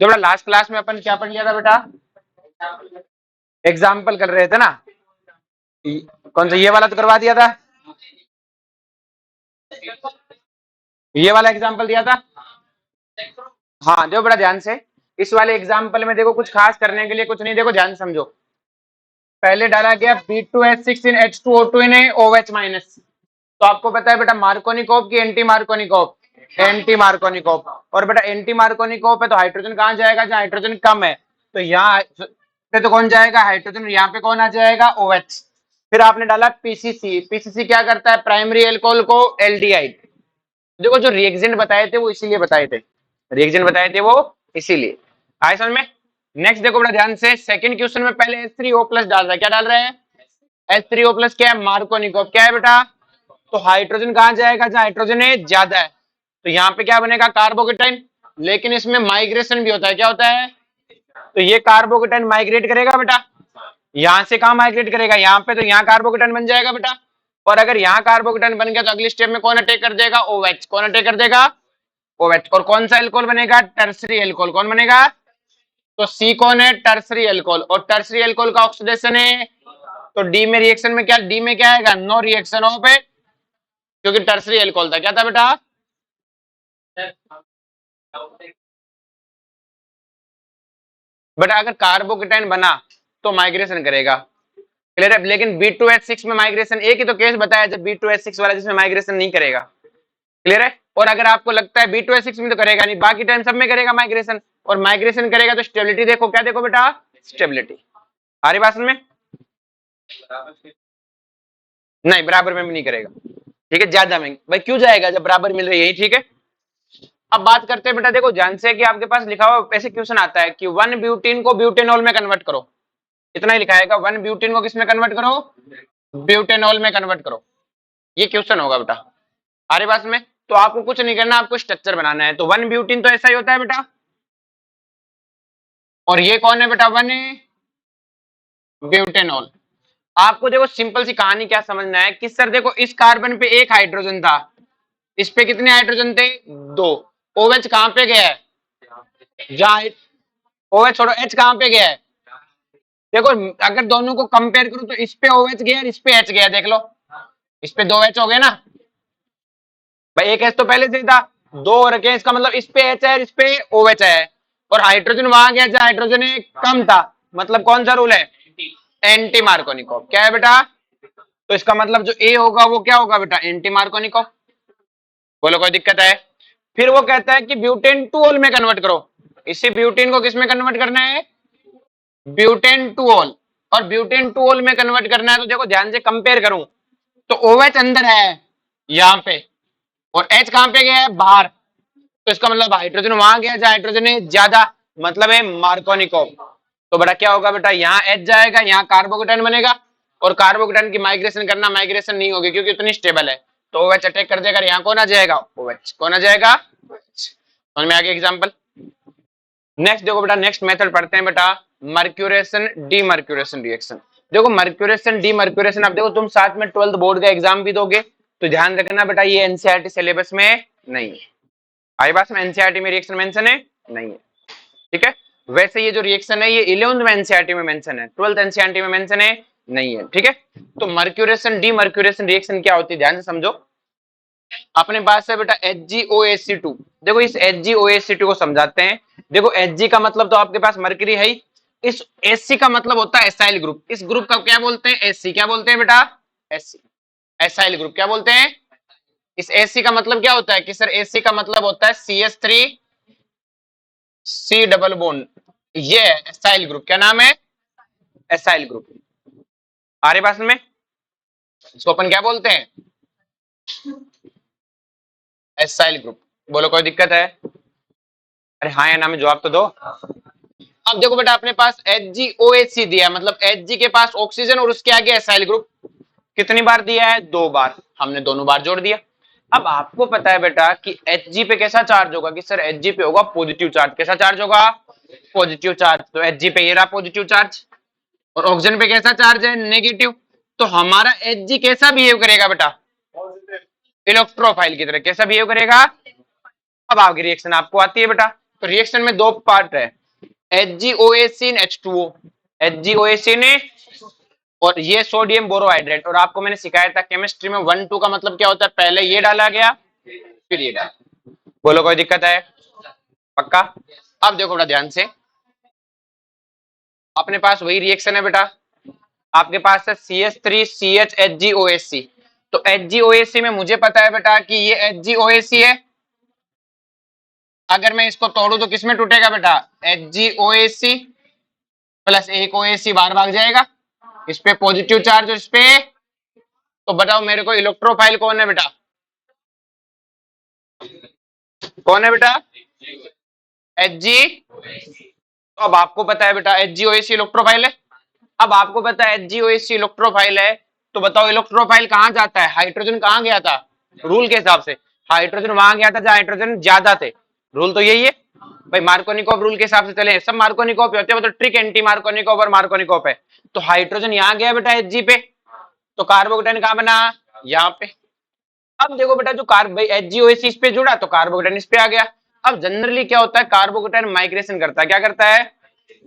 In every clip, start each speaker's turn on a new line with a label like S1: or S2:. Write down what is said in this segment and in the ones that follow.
S1: जो बेटा last class में अपन क्या पढ़ लिया था बेटा, एग्जाम्पल कर रहे थे ना, कौन सा ये वाला तो करवा दिया था, ये वाला एग्जाम्पल दिया था। हाँ देखो बेटा ध्यान से, इस वाले एग्जाम्पल में देखो कुछ खास करने के लिए कुछ नहीं, देखो ध्यान से समझो। पहले डाला गया B2H6 इन H2O2 इन OH माइनस, तो आपको पता है बेटा मार्कोनिकोव की एंटी मार्कोनिकोव, एंटी मार्कोनिकोव, और बेटा एंटी मार्कोनिकोव है तो हाइड्रोजन कहाँ जाएगा, जहाँ हाइड्रोजन कम है, तो यहाँ पे तो कौन जाएगा हाइड्रोजन, यहाँ पे कौन आ जाएगा OH। फिर आपने डाला पीसीसी, पीसीसी क्या करता है, प्राइमरी एल्कोहल को एल्डिहाइड। देखो जो रिएक्जेंट बताए थे वो इसीलिए बताए थे, रिएक्जेंट बताए थे वो इसीलिए, आए समझ में। नेक्स्ट देखो बड़ा ध्यान से, सेकंड क्वेश्चन में पहले H3O+ डाल रहा है, क्या डाल रहे हैं H3O+ क्या है, मार्कोनिकोव क्या है बेटा, तो हाइड्रोजन कहाँ जाएगा, जहाँ हाइड्रोजन है ज्यादा है, तो यहाँ पे क्या बनेगा कार्बोकेटाइन, लेकिन इसमें माइग्रेशन भी होता है, क्या होता है, तो ये कार्बोकेटाइन माइग्रेट करेगा बेटा, यहां से कहां माइग्रेट करेगा, यहाँ पे, तो यहाँ कार्बोकेटाइन बन जाएगा बेटा, और अगर यहाँ कार्बोकेटाइन बन गया तो अगली स्टेप में कौन अटैक कर देगा, OH, कौन अटैक कर देगा OH, और कौन सा एल्कोहल बनेगा, टर्सरी एल्कोहल, कौन बनेगा, तो सी कौन है, टर्सरी एल्कोहल, और टर्सरी एल्कोहल का ऑक्सीडेशन है, तो डी में रिएक्शन में क्या, डी में क्या आएगा, नो रिएक्शन ऑफ इट, क्योंकि टर्सरी एल्कोहल था, क्या था बेटा, बेटा अगर कार्बोकेटाइन बना तो माइग्रेशन करेगा, क्लियर है, लेकिन B2H6 में माइग्रेशन, एक ही तो केस बताया जब B2H6 वाला जिसमें माइग्रेशन नहीं करेगा, क्लियर है, और अगर आपको लगता है B2H6 में तो करेगा नहीं, बाकी टाइम सब में करेगा माइग्रेशन, और माइग्रेशन करेगा तो स्टेबिलिटी देखो, क्या देखो बेटा, स्टेबिलिटी, आ रही बात समझ में, नहीं बराबर में भी नहीं करेगा, ठीक है, ज्यादा में भाई क्यों जाएगा जब बराबर मिल रही है, ठीक है। अब बात करते हैं बेटा, देखो ध्यान से कि आपके पास लिखा हुआ ऐसे क्वेश्चन आता है कि 1 ब्यूटीन को ब्यूटेनॉल में कन्वर्ट करो, इतना ही लिखा है, 1 ब्यूटीन को किसमें कन्वर्ट करो, ब्यूटेनॉल में कन्वर्ट करो, ये क्वेश्चन होगा बेटा, आ रही बात में, तो आपको कुछ नहीं करना, आपको स्ट्रक्चर बनाना है, तो 1 ब्यूटीन तो ऐसा ही होता है बेटा, और ये कौन है बेटा, 1 ब्यूटेनॉल। आपको देखो सिंपल सी कहानी क्या समझना है कि सर देखो इस कार्बन पे एक हाइड्रोजन था, इस पे कितने हाइड्रोजन थे, 2, OH कहां पे गया है, जहां OH छोड़ो, H कहां पे गया है, देखो अगर दोनों को कंपेयर करूं तो इस पे OH गया और इस पे H गया, देख लो इस पे 2 H हो गए ना भाई, एक H तो पहले से ही था, 2 और रखे, इसका मतलब इस पे H है, इस पे OH है, और हाइड्रोजन वहां गया जहां हाइड्रोजन कम था, मतलब कौन सा रूल है, एंटी मार्कोनिकोव, क्या है बेटा, तो इसका मतलब जो ए होगा वो क्या होगा बेटा, एंटी मार्कोनिकोव, बोलो कोई दिक्कत है। फिर वो कहता है कि ब्यूटेन टू ओल में कन्वर्ट करो, इसी ब्यूटेन को किसमें कन्वर्ट करना है, ब्यूटेन टू ओल, और ब्यूटेन टू ओल में कन्वर्ट करना है, तो देखो ध्यान से कंपेयर करूं तो OH अंदर है यहाँ पे, और H कहां पे गया है, बाहर, तो इसका मतलब हाइड्रोजन वहां गया जहां हाइड्रोजन है ज्यादा, मतलब है मार्कोनिकोव, तो बेटा क्या होगा बेटा, यहाँ H जाएगा, यहाँ कार्बोकेटाइन बनेगा, और कार्बोकेटाइन की माइग्रेशन करना, माइग्रेशन नहीं होगी क्योंकि इतनी स्टेबल है, तो OH अटैक कर देगा, यहाँ कौन आ जाएगा, OH, कौन आ जाएगा, समझ में आ गया एग्जांपल। नेक्स्ट देखो बेटा, नेक्स्ट मेथड पढ़ते हैं बेटा, मर्क्यूरेशन डीमर्क्यूरेशन रिएक्शन। देखो मर्क्यूरेशन डीमर्क्यूरेशन, अब देखो तुम साथ में 12th बोर्ड का एग्जाम भी दोगे, तो ध्यान रखना बेटा ये एनसीईआरटी सिलेबस में नहीं है, आई बात में, एनसीईआरटी में रिएक्शन मेंशन है नहीं है, ठीक है, वैसे ये जो रिएक्शन है ये 11th में एनसीईआरटी में मेंशन है, 12th एनसीईआरटी में मेंशन है नहीं है, ठीक है। तो मर्क्यूरेशन डीमर्क्यूरेशन रिएक्शन क्या होती है, ध्यान से समझो, अपने पास है बेटा HgOH2, देखो इस HgOH2 को समझाते हैं, देखो Hg का मतलब तो आपके पास मरकरी है ही, इस Hc का मतलब होता है एसाइल ग्रुप, इस ग्रुप का क्या बोलते हैं, Hc, क्या बोलते हैं बेटा, Hc, एसाइल ग्रुप क्या बोलते हैं, इस Hc का मतलब क्या होता है कि सर Hc का मतलब होता है CH3 C डबल बॉन्ड, ये है एसाइल ग्रुप, क्या नाम है, एसाइल ग्रुप, आ रही बात में, इसको अपन क्या बोलते हैं, एसाइल ग्रुप, बोलो कोई दिक्कत है, अरे हाँ या ना में जवाब तो दो। अब देखो बेटा अपने पास HgOH दिया है, मतलब Hg के पास ऑक्सीजन और उसके आगे एसाइल ग्रुप, कितनी बार दिया है, 2 बार, हमने दोनों बार जोड़ दिया। अब आपको पता है बेटा कि Hg पे कैसा चार्ज होगा, कि सर Hg पे होगा पॉजिटिव चार्ज, कैसा चार्ज होगा, पॉजिटिव चार्ज, तो Hg पे ये रहा पॉजिटिव चार्ज, और ऑक्सीजन पे कैसा चार्ज है, नेगेटिव, तो हमारा Hg कैसा बिहेव करेगा बेटा, इलेक्ट्रोफाइल की तरह कैसा बिहेव करेगा। अब आगे रिएक्शन आपको आती है बेटा, तो रिएक्शन में दो पार्ट है, HgOAc इन H2O, HgOAc ने, और ये सोडियम बोरोहाइड्रेट। और आपको मैंने सिखाया था केमिस्ट्री में 1 2 का मतलब क्या होता है, पहले ये डाला गया फिर ये डाला। बोलो कोई दिक्कत है? पक्का? अब देखो बड़ा ध्यान से, अपने पास वही रिएक्शन है बेटा, आपके पास है CH3CHHgOAc। तो HgOAc में मुझे पता है बेटा कि ये HgOAc है, अगर मैं इसको तोड़ू तो किसमें टूटेगा बेटा, HgOAc प्लस एक OAc बाहर भाग जाएगा, इस पे पॉजिटिव चार्ज, इस पे, तो बताओ मेरे को इलेक्ट्रोफाइल कौन है बेटा, कौन है बेटा, Hg। तो अब आपको पता है बेटा HgOAc इलेक्ट्रोफाइल है, अब आपको पता है HgOAc इलेक्ट्रोफाइल है, तो बताओ इलेक्ट्रोफाइल कहां जाता है, हाइड्रोजन कहां गया था, रूल के हिसाब से हाइड्रोजन वहां गया था जहां हाइड्रोजन ज्यादा थे, रूल तो यही है भाई, मार्कोनिकोव रूल के हिसाब से चले, सब मार्कोनिकोव होते हैं, मतलब ट्रिक एंटी मार्कोनिकोव और मार्कोनिकोव है। तो हाइड्रोजन यहाँ गया बेटा Hg पे, तो कार्बोकेटाइन कहां बना, यहाँ पे। अब देखो बेटा जो भाई HgOAc इस पे जुड़ा तो कार्बोकेटाइन इस पे आ गया। अब जनरली क्या होता है, कार्बोकेटाइन माइग्रेशन करता है, क्या करता है,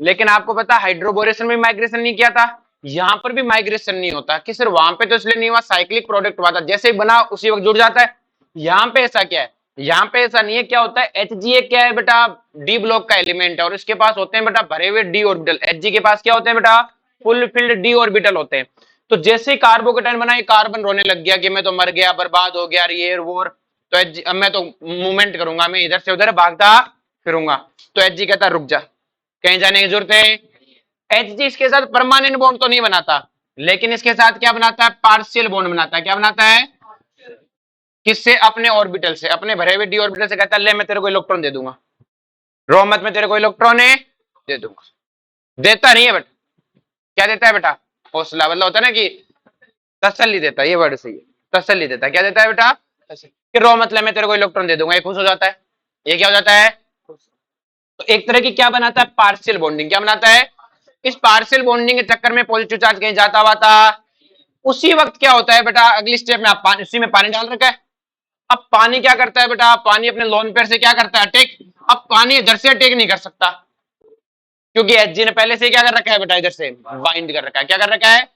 S1: लेकिन आपको पता है हाइड्रोबोरेशन में माइग्रेशन नहीं किया था, यहाँ पर भी माइग्रेशन नहीं होता कि सिर्फ वहां पे तो इसलिए नहीं हुआ, साइक्लिक प्रोडक्ट हुआ था, जैसे ही बना उसी वक्त जुड़ जाता है। यहाँ पे ऐसा क्या है, यहाँ पे ऐसा नहीं है, क्या होता है Hga क्या है बेटा, डी ब्लॉक का एलिमेंट है, और इसके पास होते हैं बेटा भरे हुए डी ऑर्बिटल, Hg के पास क्या होते हैं बेटा, फुल फिल्ड डी ऑर्बिटल होते हैं। तो जैसे ही कार्बोकेटाइन बना, ये कार्बन रोने लग गया कि मैं तो मर गया, बर्बाद हो गया, ये वोर, तो अब मैं तो मूवमेंट करूंगा, मैं इधर से उधर भागता फिरूंगा, तो Hg कहता रुक जा, कहीं जाने की जरूरत है। Hg इसके साथ परमानेंट बॉन्ड तो नहीं बनाता, लेकिन इसके साथ क्या बनाता है, पार्शियल बॉन्ड बनाता है, क्या बनाता है, किससे, अपने ऑर्बिटल से, अपने भरे हुए डी ऑर्बिटल से कहता है ले मैं तेरे को इलेक्ट्रॉन दे दूंगा, रो मत, मैं तेरे को इलेक्ट्रॉन दे दूंगा। देता नहीं है बेटा, क्या देता है बेटा, हौसला, मतलब होता है ना कि तसल्ली देता है, ये वर्ड सही है, तसल्ली देता है, क्या देता है बेटा, कि रो मतलब मैं तेरे को इलेक्ट्रॉन दे दूंगा, ये खुश हो जाता है, ये क्या हो जाता है, तो एक तरह की क्या बनाता है, पार्शियल बॉन्डिंग, क्या बनाता है, इस पार्शियल बॉन्डिंग के चक्कर में पॉजिटिव चार्ज कहीं जाता हुआ था, उसी वक्त क्या होता है बेटा, अगली स्टेप में आप पानी, उसी में पानी डाल रखा है, अब पानी क्या करता है बेटा, पानी अपने लोन पेयर से क्या करता है, अटैक, अब पानी इधर से अटैक नहीं कर सकता, क्योंकि Hg ने पहले से क्या कर रखा है बेटा, इधर से बाइंड कर रखा है, क्या कर रखा है,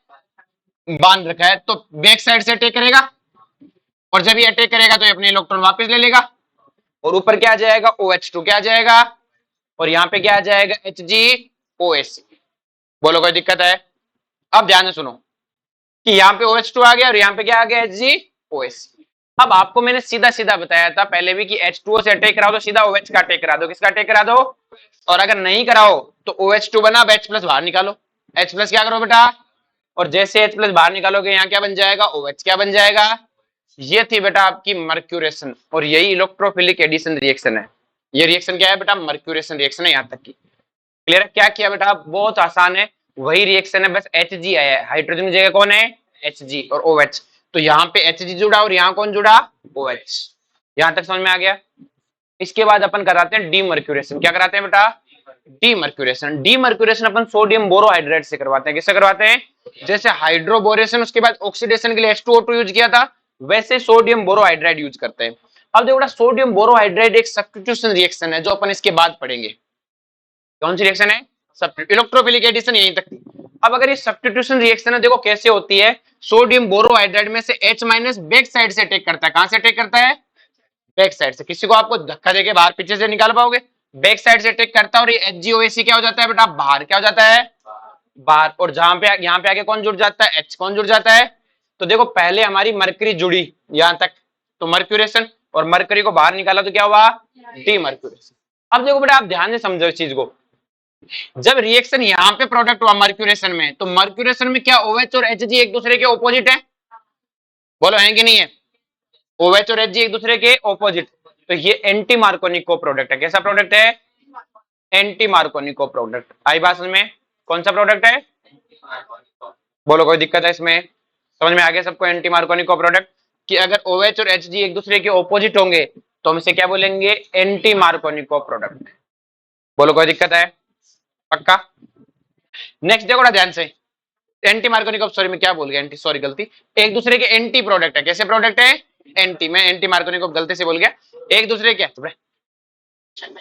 S1: बांध रखा है, तो बैक साइड से अटैक करेगा, और जब ये अटैक करेगा तो ये अपने इलेक्ट्रॉन वापस ले लेगा, और ऊपर क्या आ जाएगा, OH2 क्या आ जाएगा, और यहाँ पे क्या आ जाएगा, HgOAc। बोलो कोई दिक्कत है? अब ध्यान से सुनो कि यहाँ पे OH2 आ गया और यहाँ पे क्या आ गया, HgOAc। अब आपको मैंने सीधा सीधा बताया था पहले भी कि H2O से अटैक कराओ तो सीधा OH का अटैक करा दो, किसका अटैक करा दो, और अगर नहीं कराओ तो OH2 बना, अब H प्लस बाहर निकालो, H प्लस क्या करो बेटा, और जैसे H प्लस बाहर निकालोगे यहाँ क्या बन जाएगा, OH क्या बन जाएगा। ये थी बेटा आपकी मर्क्यूरेशन, और यही इलेक्ट्रोफिलिक एडिशन रिएक्शन है, ये रिएक्शन क्या है बेटा, मर्क्यूरेशन रिएक्शन है, यहाँ तक की क्लियर है। क्या किया बेटा, बहुत आसान है, वही रिएक्शन है, बस Hg आया है, हाइड्रोजन की जगह कौन है, Hg और OH, तो यहाँ पे Hg जुड़ा और यहाँ कौन जुड़ा, OH। यहाँ तक समझ में आ गया। इसके बाद अपन कराते हैं डीमर्क्यूरेशन, क्या कराते हैं बेटा, डीमर्क्यूरेशन। डीमर्क्यूरेशन अपन सोडियम बोरोहाइड्रेट से करवाते हैं, किससे करवाते हैं, जैसे हाइड्रोबोरेशन उसके बाद ऑक्सीडेशन के लिए H2O2 यूज किया था, वैसे सोडियम बोरोहाइड्रेट यूज करते हैं। अब देखो सोडियम बोरोहाइड्रेट एक सब्स्टिट्यूशन रिएक्शन है जो अपन इसके बाद पढ़ेंगे, कौन सी रिएक्शन है, इलेक्ट्रोफिलिक एडिशन, यहीं तक थी। अब अगर ये सब्स्टिट्यूशन रिएक्शन है, देखो कैसे होती है, सोडियम बोरोहाइड्रेट में से H माइनस बैक साइड से अटैक करता है, कहां से अटैक करता है, बैक साइड से। किसी को आपको धक्का देके बाहर पीछे से निकाल पाओगे, बैक साइड से अटैक करता है, और ये HgOAc क्या हो जाता है बेटा, बाहर क्या हो जाता है, बाहर, और जहां पे यहाँ पे आके कौन जुड़ जाता है, H कौन जुड़ जाता है। तो देखो पहले हमारी मरकरी जुड़ी यहां तक, तो मर्क्यूरेशन, और मरकरी को बाहर निकाला तो क्या हुआ, डीमर्क्यूरेशन। अब देखो बेटा आप ध्यान से समझो इस चीज को, जब रिएक्शन यहाँ पे प्रोडक्ट हुआ मर्क्यूरेशन में, तो मर्क्यूरेशन में क्या OH और Hg एक दूसरे के ऑपोजिट है, बोलो है कि नहीं है, OH और Hg एक दूसरे के ऑपोजिट, तो ये एंटी मार्कोनिको प्रोडक्ट है, कैसा प्रोडक्ट है, एंटी मार्कोनिको प्रोडक्ट। आई बात में, कौन सा प्रोडक्ट है, बोलो कोई दिक्कत है इसमें, समझ में आ गया सबको, एंटी मार्कोनिको प्रोडक्ट, कि अगर OH और Hg एक दूसरे के ऑपोजिट होंगे तो हम इसे क्या बोलेंगे, एंटी मार्कोनिको प्रोडक्ट। बोलो कोई दिक्कत है, पक्का। नेक्स्ट देखो ध्यान से, एंटी मार्कोनिको, सॉरी मैं क्या बोल गया, एंटी, सॉरी गलती, एक दूसरे के एंटी प्रोडक्ट है, कैसे प्रोडक्ट है, एंटी, मैं एंटी मार्कोनिको गलती से बोल गया, एक दूसरे क्या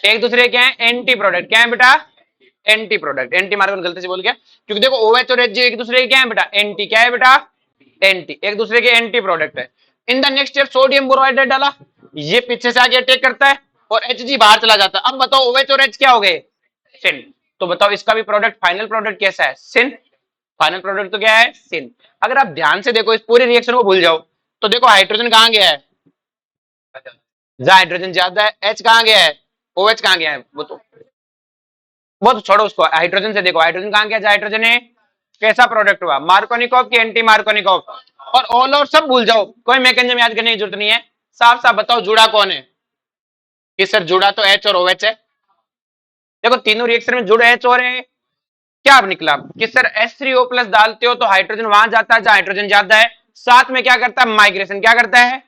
S1: एक दूसरे क्या है, एंटी प्रोडक्ट। क्या है बेटा, एंटी प्रोडक्ट। एंटी मार्को गलती से बोल गया, क्योंकि देखो OH और HG एक दूसरे के क्या है बेटा, एंटी। क्या है बेटा, एंटी, एक दूसरे के एंटी प्रोडक्ट है। In the next step sodium borohydride डाला, ये पीछे से आगे अटैक करता है और HG बाहर चला जाता है। अब बताओ OH और H क्या हो गए, सिन। तो बताओ इसका भी प्रोडक्ट, फाइनल प्रोडक्ट कैसा है, सिन। फाइनल प्रोडक्ट तो क्या है, सिन। अगर आप ध्यान से देखो, इस पूरे रिएक्शन को भूल जाओ, तो देखो हाइड्रोजन कहां गया है, जहां हाइड्रोजन ज्यादा है। H कहां गया है, OH कहां गया है, वो तो छोड़ो उसको। हाइड्रोजन से देखो, हाइड्रोजन कहां गया, जहां हाइड्रोजन है। कैसा प्रोडक्ट हुआ, मार्कोनिकॉफ की एंटी मार्कोनिकॉफ। और ऑल और सब भूल जाओ, कोई मैकेनिज्म याद करने की जरूरत नहीं है। साफ साफ बताओ जुड़ा कौन है, कि सर जुड़ा तो H और OH है। देखो तीनों रिएक्शन में जुड़े H और है, क्या अब निकला कि सर H3O प्लस डालते हो तो हाइड्रोजन वहां जाता है जहां हाइड्रोजन ज्यादा है, साथ में क्या करता है, माइग्रेशन। क्या करता है,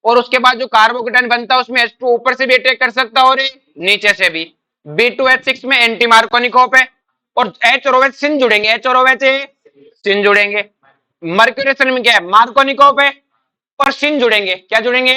S1: और उसके बाद जो कार्बोकेटाइन बनता है उसमें H2 ऊपर से भी अटैक कर सकता है और नीचे से भी। B2H6 में एंटी मार्कोनिकॉफ है, और H और OH सिन जुड़ेंगे, H और OH सिन जुड़ेंगे। मर्क्यूरेशन में क्या है, मार्कोनिकॉफ है और सिन जुड़ेंगे। क्या जुड़ेंगे,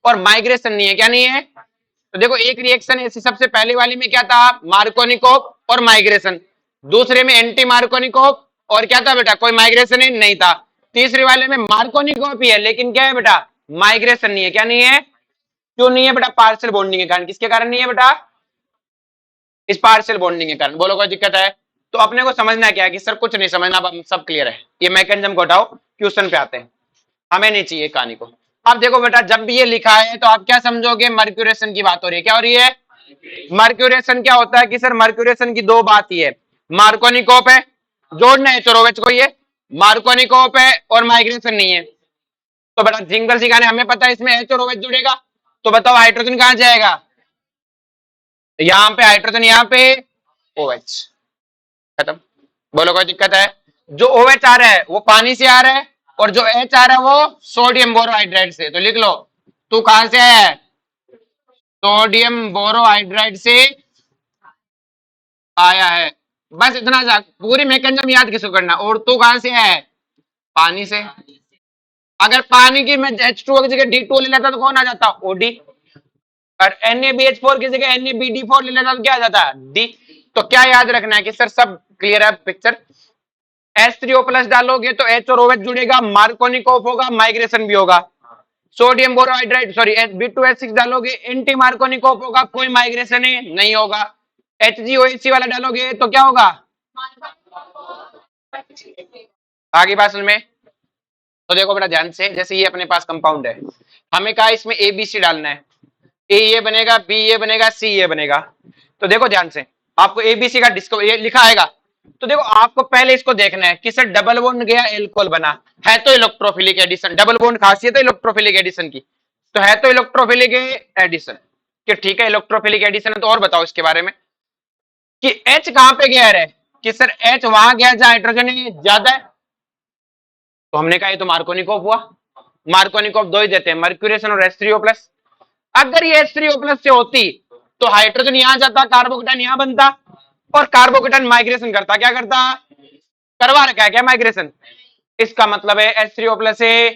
S1: और माइग्रेशन नहीं है। क्या नहीं है, तो देखो एक रिएक्शन ऐसी, सबसे पहले वाली में क्या था, मार्कोनिकॉफ और माइग्रेशन। दूसरे में एंटी मार्कोनिकॉफ और क्या था बेटा, कोई माइग्रेशन ही नहीं था। तीसरे वाले में मार्कोनिकॉफ ही है, लेकिन क्या है बेटा, माइग्रेशन नहीं है। क्या नहीं है, क्यों नहीं है बेटा, पार्शियल बॉन्डिंग के कारण। किसके कारण नहीं है बेटा, इस पार्शियल बॉन्डिंग के कारण। बोलो कोई दिक्कत है, तो अपने को समझना क्या है कि सर कुछ नहीं समझना, अब सब क्लियर है। ये मैकेनिज्म को हटाओ, क्वेश्चन पे आते हैं, हमें नहीं चाहिए कहानी को। अब देखो बेटा, जब भी ये लिखा है तो आप क्या समझोगे, मर्क्यूरेशन की बात हो रही है। क्या हो रही है, मर्क्यूरेशन। क्या होता है कि सर मर्क्यूरेशन की दो बात ही है, मार्कोनिकॉफ है, जोड़ना है चोरोवेच को, ये मार्कोनिकॉफ है, और माइग्रेशन नहीं है। तो बेटा सिंगल सी कहानी, हमें पता है इसमें H और OH जुड़ेगा, तो बताओ हाइड्रोजन कहां जाएगा, यहाँ पे हाइड्रोजन, यहाँ पे OH, खत्म। बोलो कोई दिक्कत है, जो OH आ रहा है वो पानी से आ रहा है, और जो H आ रहा है वो सोडियम बोरोहाइड्राइड से। तो लिख लो, तू कहां से है, सोडियम बोरोहाइड्राइड से आया है। बस इतना सा, पूरी मैकेनिज्म याद किसको करना। और तू कहां से है, पानी से। अगर पानी की मैं H2O की जगह D2 ले लेता तो कौन आ जाता, OD। और NaBH4 की जगह NaBD4 ले लेता तो क्या आ जाता, D। तो क्या याद रखना है कि सर सब क्लियर है पिक्चर। H3O प्लस डालोगे तो H और OH जुड़ेगा, मार्कोनिकॉफ होगा, माइग्रेशन भी होगा। सोडियम बोरोहाइड्राइड सॉरी B2H6 डालोगे, एंटी मार्कोनिकॉफ होगा, कोई माइग्रेशन नहीं होगा। HgOH वाला डालोगे तो क्या होगा, आगे बात समझ में। तो देखो बेटा ध्यान से, जैसे ये अपने पास कंपाउंड है, हमें कहा इसमें ABC डालना है। ए ये बनेगा, बी ये बनेगा, सी ये बनेगा। तो देखो ध्यान से, आपको ABC का डिस्को ये लिखा आएगा। तो देखो आपको पहले इसको देखना है कि सर डबल बॉन्ड गया, एल्कोहल बना है, तो इलेक्ट्रोफिलिक एडिशन। डबल बॉन्ड खासियत है इलेक्ट्रोफिलिक एडिशन की, तो है तो इलेक्ट्रोफिलिक एडिशन कि ठीक है, इलेक्ट्रोफिलिक एडिशन है। तो और बताओ इसके बारे में कि H कहां पे गया है, कि सर H वहां गया जहां हाइड्रोजन ज्यादा है। तो हमने कहा ये तो मार्कोनिकॉफ हुआ। मार्कोनिकॉफ दो ही देते हैं, मर्क्यूरेशन और H3O प्लस। अगर ये H3O प्लस से होती तो हाइड्रोजन यहां जाता, कार्बोकेटाइन यहां बनता, और कार्बोकेटाइन माइग्रेशन करता। क्या करता, करवा रखा है क्या माइग्रेशन। इसका मतलब है H3O प्लस से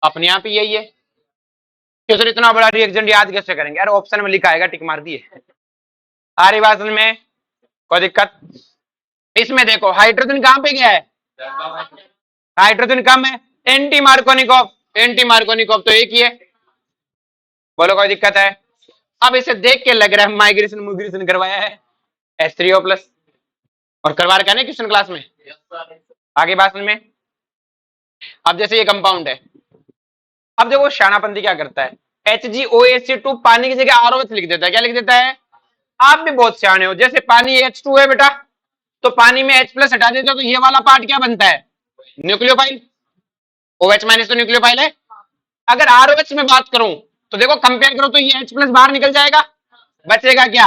S1: अपने आप ही यही है। तो सर इतना बड़ा रिएक्शन याद कैसे करेंगे, यार ऑप्शन में लिखा आएगा, टिक मार दिए। आ रही बात में, कोई दिक्कत। इसमें देखो हाइड्रोजन कहां पे गया है, हाइड्रोजन कम है, एंटी मार्कोनिकॉफ। एंटी मार्कोनिकॉफ तो एक ही है। बोलो कोई दिक्कत है। अब इसे देख के लग रहा है माइग्रेशन माइग्रेशन करवाया है H3O प्लस, और करवा रखा है ना क्वेश्चन क्लास में। आगे बात में, अब जैसे ये कंपाउंड है, अब देखो शानापंथी क्या करता है, HgOH2 पानी की जगह ROH लिख देता है। क्या लिख देता है, आप भी बहुत सियाने हो। जैसे पानी H2 है बेटा, तो पानी में H प्लस हटा देते हो तो ये वाला पार्ट क्या बनता है, न्यूक्लियोफाइल। OH माइनस तो न्यूक्लियोफाइल है। अगर ROH में बात करूं तो देखो कंपेयर करो तो ये H प्लस बाहर निकल जाएगा, बचेगा क्या,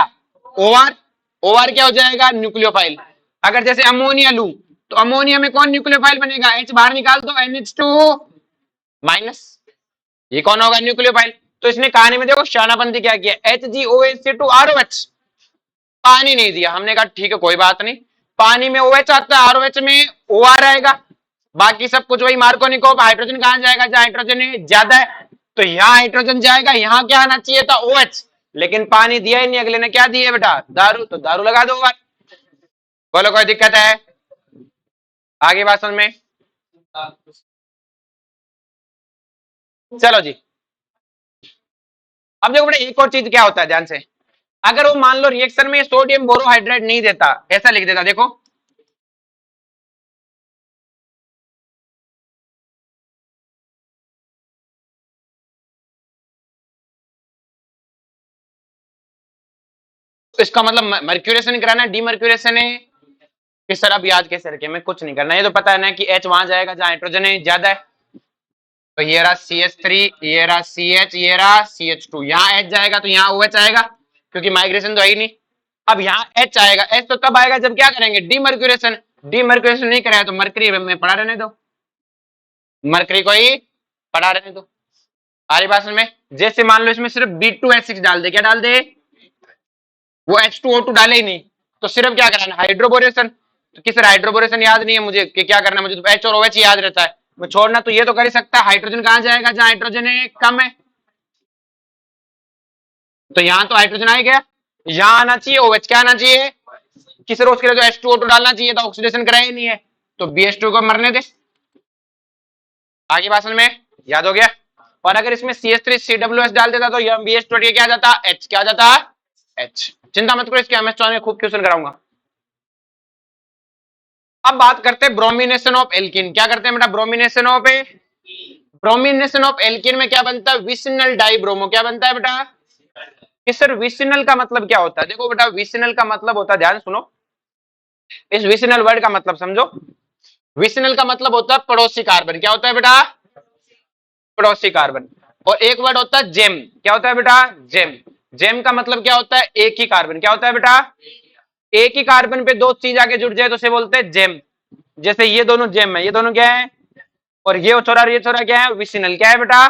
S1: OR। OR क्या हो जाएगा, न्यूक्लियोफाइल। अगर जैसे अमोनिया लूं तो अमोनिया में कौन न्यूक्लियोफाइल बनेगा, H बाहर निकाल दो, NH2 माइनस, ये कौन होगा, न्यूक्लियोफाइल। तो इसने कहानी में देखो शानापंथी क्या किया, HgOH2ROH, पानी नहीं दिया। हमने कहा ठीक है कोई बात नहीं, पानी में OH आता है, ROH में OR आएगा, बाकी सब कुछ वही मार्कोनिकॉफ। हाइड्रोजन कहां जाएगा, जहां हाइड्रोजन ज्यादा है, तो यहाँ हाइड्रोजन जाएगा, यहाँ क्या आना चाहिए था, OH। लेकिन पानी दिया ही नहीं, अगले ने क्या दिया बेटा, दारू, तो दारू लगा दो बार। बोलो कोई दिक्कत है? आगे बात समझ में? चलो जी, अब देखो बेटा एक और चीज क्या होता है ध्यान से, अगर वो मान लो रिएक्शन में सोडियम बोरोहाइड्रेट नहीं देता, ऐसा लिख देता, देखो तो इसका मतलब मर्क्यूरेशन कराना है, डीमर्क्यूरेशन है कि सर अब याद कैसे रखे, मैं कुछ नहीं करना, ये तो पता है ना कि H वहां जाएगा जहां हाइड्रोजन ज्यादा है, तो ये रहा CH3, ये रहा CH, ये रहा CH2, यहाँ H जाएगा तो यहाँ OH आएगा, क्योंकि माइग्रेशन तो है ही नहीं। अब यहाँ H आएगा, H तो तब आएगा जब क्या करेंगे, डीमर्क्यूरेशन, डीमर्क्यूरेशन नहीं कराया तो मरकरी में पड़ा रहने दो, मरकरी को ही पड़ा रहने दो। आ रही बात में? जैसे मान लो इसमें सिर्फ B2H6 डाल दे, क्या डाल दे, वो H2O2 डाले ही नहीं, तो सिर्फ क्या कराना, हाइड्रोबोरेशन, तो किस हाइड्रोबोरेशन याद नहीं है मुझे कि क्या करना, मुझे तो H और OH याद रहता है, मैं छोड़ना तो ये तो कर ही सकता है, हाइड्रोजन कहां जाएगा, जहां हाइड्रोजन है कम है, तो यहां तो हाइड्रोजन आ गया, यहां आना चाहिए OH, क्या आना चाहिए, किस रोज के लिए तो H2O2 डालना चाहिए था, ऑक्सीडेशन कराया ही नहीं है, तो BH2 को मरने दे। आगे बात में याद हो गया? और अगर इसमें CH3CWH डाल देता तो यह BH2 क्या आ जाता, H, क्या आ जाता, H। चिंता मत करो, इसके MS में खूब क्वेश्चन कराऊंगा। अब बात करते हैं ब्रोमिनेशन ऑफ एल्किन, क्या करते हैं बेटा, bromination of, bromination of alkene में क्या बनता है, विसिनल डाइब्रोमो, क्या बनता है बेटा, कि सर विसिनल का मतलब क्या होता है, देखो बेटा विसिनल का मतलब होता है, ध्यान सुनो, इस विसिनल वर्ड का मतलब समझो, विसिनल का मतलब होता है पड़ोसी कार्बन, क्या होता है बेटा, पड़ोसी कार्बन। और एक वर्ड होता है जेम, क्या होता है बेटा, जेम, जेम का मतलब क्या होता है, एक ही कार्बन, क्या होता है बेटा, एक ही कार्बन पे दो चीज आगे जुड़ जाए तो उसे बोलते हैं जेम, जैसे ये दोनों जेम है, ये दोनों क्या है, और ये छोरा क्या है, विसिनल, क्या है बेटा,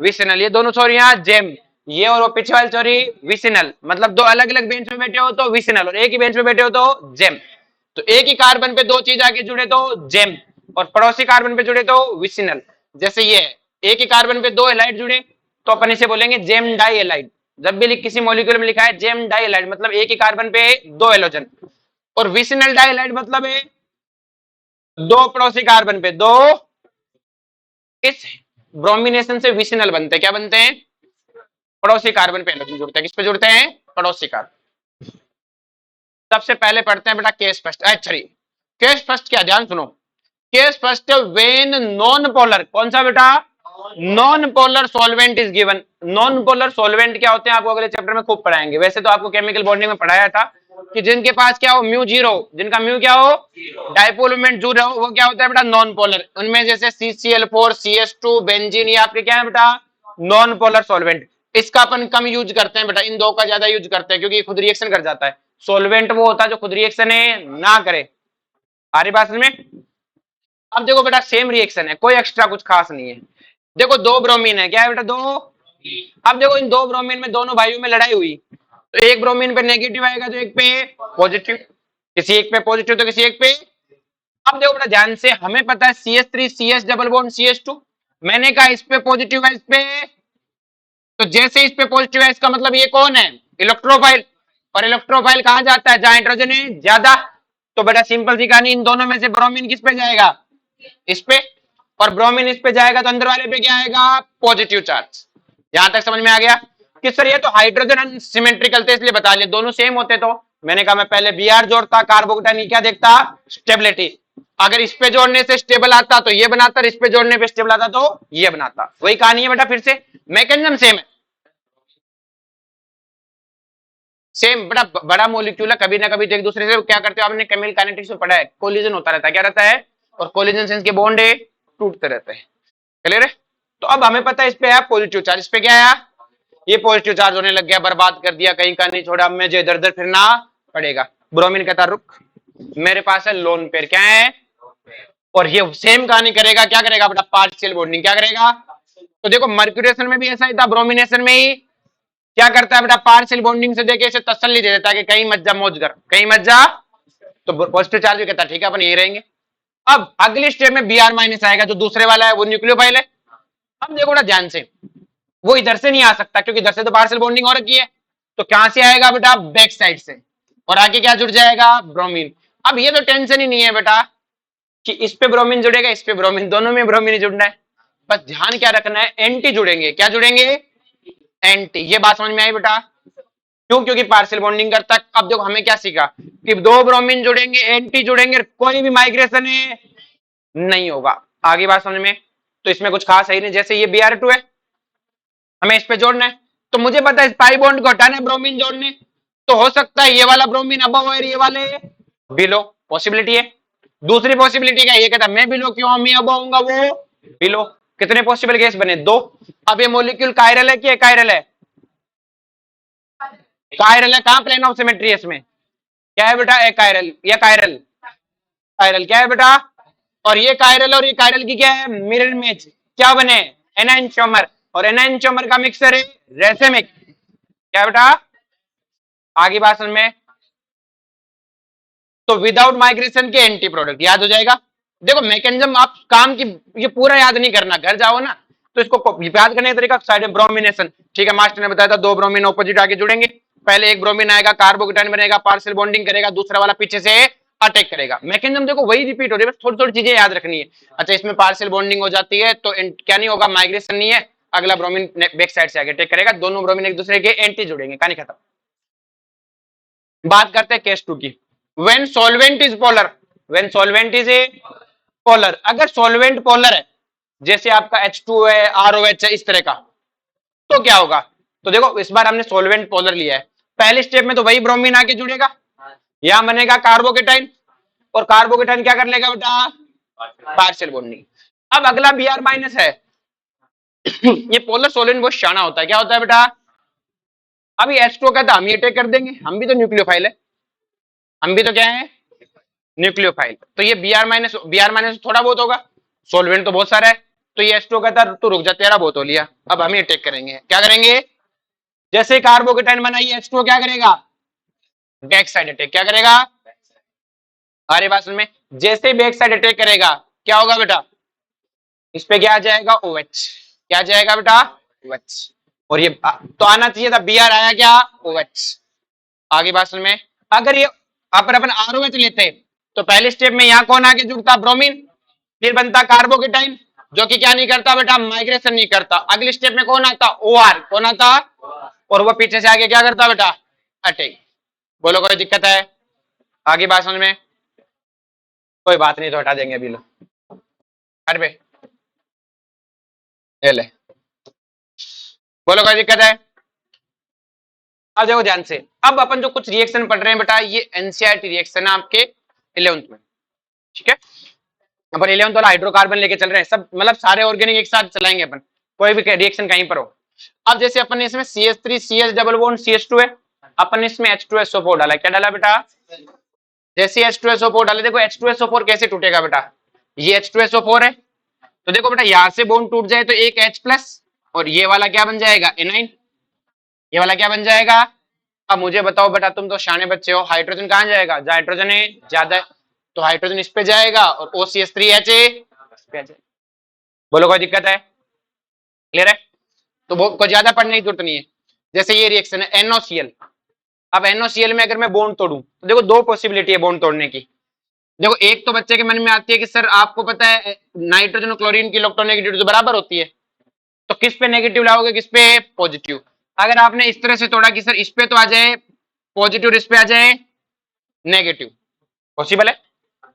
S1: विसिनल, ये दोनों छोरियां जेम, ये और वो पीछे वाली छोरी विसिनल, मतलब दो अलग अलग बेंच पे बैठे हो तो विसिनल, और एक ही बेंच पे बैठे हो तो जेम, तो एक ही कार्बन पे दो चीज आगे जुड़े तो जेम, और पड़ोसी कार्बन पे जुड़े तो विसिनल, जैसे ये एक ही कार्बन पे दो एलाइड जुड़े तो अपन इसे बोलेंगे जेम डाई एलाइड, जब भी किसी मॉलिक्यूल में लिखा है जेम डाई एलाइड मतलब एक ही कार्बन पे दो एलोजन, और विसिनल डाई एलाइड मतलब है दो पड़ोसी कार्बन पे दो, इस ब्रोमिनेशन से विसिनल बनते हैं, क्या बनते हैं, पड़ोसी कार्बन पे एलोजन जुड़ते हैं, किस पे जुड़ते हैं, पड़ोसी कार्बन। सबसे पहले पढ़ते हैं बेटा केस फर्स्ट, अच्छा केस फर्स्ट क्या, ध्यान सुनो, case first when non polar, कौन सा बेटा, non polar solvent is given, non polar solvent क्या होते हैं आपको अगले चैप्टर में खूब पढ़ाएंगे, वैसे तो आपको केमिकल बॉन्डिंग में पढ़ाया था कि जिनके पास क्या हो म्यू जीरो, जिनका म्यू क्या हो, डाइपोल मूवमेंट जीरो हो, वो क्या होता है बेटा, नॉन पोलर, उनमें जैसे CCl4 CH2 बेंजीन, ये आपके क्या है बेटा, नॉन पोलर सॉल्वेंट, इसका अपन कम यूज करते हैं बेटा, इन दो का ज्यादा यूज करते हैं क्योंकि खुद रिएक्शन कर जाता है, सॉल्वेंट वो होता है जो खुद रिएक्शन है ना करे। आ रही बात में? अब देखो बेटा सेम रिएक्शन है, कोई एक्स्ट्रा कुछ खास नहीं है, देखो दो ब्रोमीन है, क्या है बेटा, दो, अब देखो इन दो ब्रोमीन में दोनों भाइयों में लड़ाई हुई, तो एक ब्रोमीन पे नेगेटिव आएगा तो एक पे पॉजिटिव, किसी एक पे पॉजिटिव तो किसी एक पे, अब देखो बेटा ध्यान से, हमें पता है CH3 CH double bond CH2, मैंने कहा इस पे पॉजिटिव है, इस पे, तो जैसे इस पे पॉजिटिव है इसका मतलब ये कौन है, इलेक्ट्रोफाइल, और इलेक्ट्रोफाइल कहां जाता है, जहां हाइड्रोजन है ज्यादा, तो बेटा सिंपल सी कहानी, इन दोनों में से ब्रोमीन किस पे जाएगा, इस पे, और ब्रोमीन इस पे जाएगा तो अंदर वाले पे क्या आएगा, पॉजिटिव चार्ज। यहां तक समझ में आ गया कि सर ये तो हाइड्रोजन अनसिमेट्रिकल थे इसलिए बता लिया, दोनों सेम होते तो मैंने कहा मैं पहले Br जोड़ता, कार्बोकेटाइन क्या देखता, स्टेबिलिटी, अगर इस पे जोड़ने से स्टेबल आता तो ये बनाता, इस पे जोड़ने पे स्टेबल आता तो ये बनाता, वही कहानी है बेटा, फिर से मैकेनिज्म सेम है, सेम बेटा, बड़ा मोलिक्यूल है, कभी ना कभी तो एक दूसरे से क्या करते हो, आपने केमिकल काइनेटिक्स में पढ़ा है, कोलिजन होता रहता है, क्या रहता है, और कोलिजन से इनके बॉन्ड है टूटते रहते हैं, क्लियर है? तो अब हमें पता है इस पे है पॉजिटिव चार्ज, इस पे क्या है, ये पॉजिटिव चार्ज होने लग गया, बर्बाद कर दिया, कहीं का नहीं छोड़ा, अब मुझे इधर उधर फिरना पड़ेगा, ब्रोमीन कहता रुक, मेरे पास है लोन पेयर, क्या है, और ये सेम कहानी करेगा, क्या करेगा बेटा, पार्शियल बॉन्डिंग, क्या करेगा, तो देखो मर्क्यूरेशन में भी ऐसा ही था, ब्रोमिनेशन में ही क्या करता है बेटा, पार्शियल बॉन्डिंग से देके इसे तसल्ली दे देता है कि कहीं मत जा मौज कर, कहीं मत जा, तो पॉजिटिव चार्ज भी कहता है ठीक है अपन यही रहेंगे। अब अगली स्टेप में Br माइनस आएगा, जो दूसरे वाला है वो न्यूक्लियोफाइल है, अब देखो ना ध्यान से, वो इधर से नहीं आ सकता क्योंकि इधर से तो पार्शियल बॉन्डिंग हो रखी है, तो कहां से आएगा बेटा, बैक साइड से, और आगे क्या जुड़ जाएगा, ब्रोमीन। अब ये तो टेंशन ही नहीं है बेटा कि इस पे ब्रोमीन जुड़ेगा, इस पे ब्रोमीन, दोनों में ब्रोमीन ही जुड़ना है। बस ध्यान क्या रखना है, एंटी जुड़ेंगे, क्या जुड़ेंगे, एंटी। ये बात समझ में आई बेटा, क्यों, क्योंकि पार्शियल बॉन्डिंग करता है। अब देखो हमें क्या सीखा कि दो ब्रोमीन जुड़ेंगे, एंटी जुड़ेंगे, कोई भी माइग्रेशन नहीं होगा। आगे बात समझ में, तो इसमें कुछ खास है ही नहीं। जैसे ये Br2 है, हमें इस पे जोड़ना है, तो मुझे पता है इस पाई बॉन्ड को हटाना है, ब्रोमीन जोड़ने, तो हो सकता है ये वाला ब्रोमीन अबव और ये वाले बिलो, पॉसिबिलिटी है। दूसरी पॉसिबिलिटी क्या है, ये कहता है मैं बिलो क्यों, मैं अबव होऊंगा, वो बिलो। कितने पॉसिबल गैस बने, दो। अब ये मॉलिक्यूल कायरल है कि कायरल है, कायरल है। कहां प्लेन ऑफ सिमेट्री है इसमें, क्या है बेटा, कायरल, या कायरल, कायरल क्या है बेटा, और ये कायरल और ये कायरल की क्या है, मिरर इमेज, क्या बने, एनाइंशोमर, और एनाइंशोमर का मिक्सर है रेसेमिक, क्या बेटा। आगे बात समझ में, तो विदाउट माइग्रेशन के एंटी प्रोडक्ट याद हो जाएगा। देखो मैकेनिज्म आप काम की ये पूरा याद नहीं करना, घर जाओ ना तो इसको याद करने का तरीका, साइड में ब्रोमिनेशन, ठीक है, मास्टर ने बताया था दो ब्रोमीन ऑपोजिट आगे जुड़ेंगे, पहले एक ब्रोमीन आएगा, कार्बोकेटाइन बनेगा, पार्शियल बॉन्डिंग करेगा, दूसरा वाला पीछे से अटैक करेगा। मैकेनिज्म देखो वही रिपीट हो रही है, बस थोड़ी थोड़ी चीजें याद रखनी है। अच्छा, इसमें पार्शियल बॉन्डिंग हो जाती है तो क्या नहीं होगा, माइग्रेशन नहीं है, अगला ब्रोमीन बैक साइड से आगे अटैक करेगा, दोनों ब्रोमीन एक दूसरे के एंटी जुड़ेंगे, कहानी खत्म। बात करते हैं केस 2 की। When solvent is polar, when solvent is a polar, अगर सॉल्वेंट पोलर है, जैसे आपका H2 है, ROH है, इस तरह का, तो क्या होगा, तो देखो इस बार हमने सॉल्वेंट पोलर लिया है, पहले स्टेप में तो वही ब्रोमीन आके जुड़ेगा, यहां बनेगा कार्बोकेटाइन, और कार्बोकेटाइन क्या कर लेगा बेटा, पार्शियल बॉन्डिंग। अब अगला Br माइनस है ये पोलर सॉल्वेंट बहुत शाना होता है, क्या होता है बेटा, अभी H2 कहता है हम ये अटैक कर देंगे, हम भी तो न्यूक्लियोफाइल है, हम भी तो क्या है, न्यूक्लियोफाइल, तो ये Br माइनस थोड़ा बहुत होगा, सॉल्वेंट तो बहुत सारा है, तो ये H2 कहता है तो रुक जा, तेरा बहुत हो लिया, अब हम ये अटैक करेंगे, क्या करेंगे, जैसे कार्बोकेटाइन बनाइए H2 क्या करेगा, बैक साइड अटैक, क्या करेगा, अरे बात सुन में, जैसे बैक साइड अटैक करेगा क्या होगा बेटा, इस पे क्या आ जाएगा, OH, क्या आ जाएगा बेटा, OH, और ये तो आना चाहिए था, Br आया क्या, OH। आगे बात सुन में, अगर ये अपन ROH लेते तो पहले स्टेप में यहाँ कौन आगे जुड़ता, ब्रोमीन, फिर बनता कार्बोकेटाइन, जो कि क्या नहीं करता बेटा, माइग्रेशन नहीं करता, अगले स्टेप में कौन आता, OR, कौन आता, और वो पीछे से आगे क्या करता बेटा, अटैक। बोलो कोई दिक्कत है, आगे बात समझ में, कोई बात नहीं, तो हटा देंगे अभी, लो हट बे, ये ले, बोलो कोई दिक्कत है। अब देखो ध्यान से, अब अपन जो कुछ रिएक्शन पढ़ रहे हैं बेटा, ये एनसीईआरटी रिएक्शन है आपके 11th में, ठीक है, अपन 11th वाला हाइड्रोकार्बन लेके चल रहे हैं, सब मतलब सारे ऑर्गेनिक एक साथ चलाएंगे अपन, कोई भी रिएक्शन कहीं पर हो। अब जैसे अपन ने इसमें CH3 CH double bond CH2 है, अपन इसमें H2SO4 डाला, क्या डाला बेटा, जैसे H2SO4 डाले, देखो H2SO4 कैसे टूटेगा बेटा, ये H2SO4 है, तो देखो बेटा यहां से बॉन्ड टूट जाए तो एक H प्लस, और ये वाला क्या बन जाएगा, एनाइन, ये वाला क्या बन जाएगा। अब मुझे बताओ बेटा, तुम तो शाने बच्चे हो, हाइड्रोजन कहां जाएगा, जहां हाइड्रोजन है ज्यादा है, तो हाइड्रोजन इस पे जाएगा, और OCH3HA इस पे आ जाएगा। बोलो कोई दिक्कत है, क्लियर है, तो कोई ज्यादा पढ़ने की जरूरत नहीं है। जैसे ये रिएक्शन है NOCl, अब NOCl में अगर मैं बॉन्ड तोड़ूं तो देखो दो पॉसिबिलिटी है बॉन्ड तोड़ने की। देखो एक तो बच्चे के मन में आती है कि सर आपको पता है नाइट्रोजन और क्लोरीन की इलेक्ट्रोनेगेटिविटी तो बराबर होती है, तो किस पे नेगेटिव लाओगे, किस पे पॉजिटिव। अगर आपने इस तरह से तोड़ा कि सर इस पे तो आ जाए पॉजिटिव और इस पे आ जाए नेगेटिव, पॉसिबल है,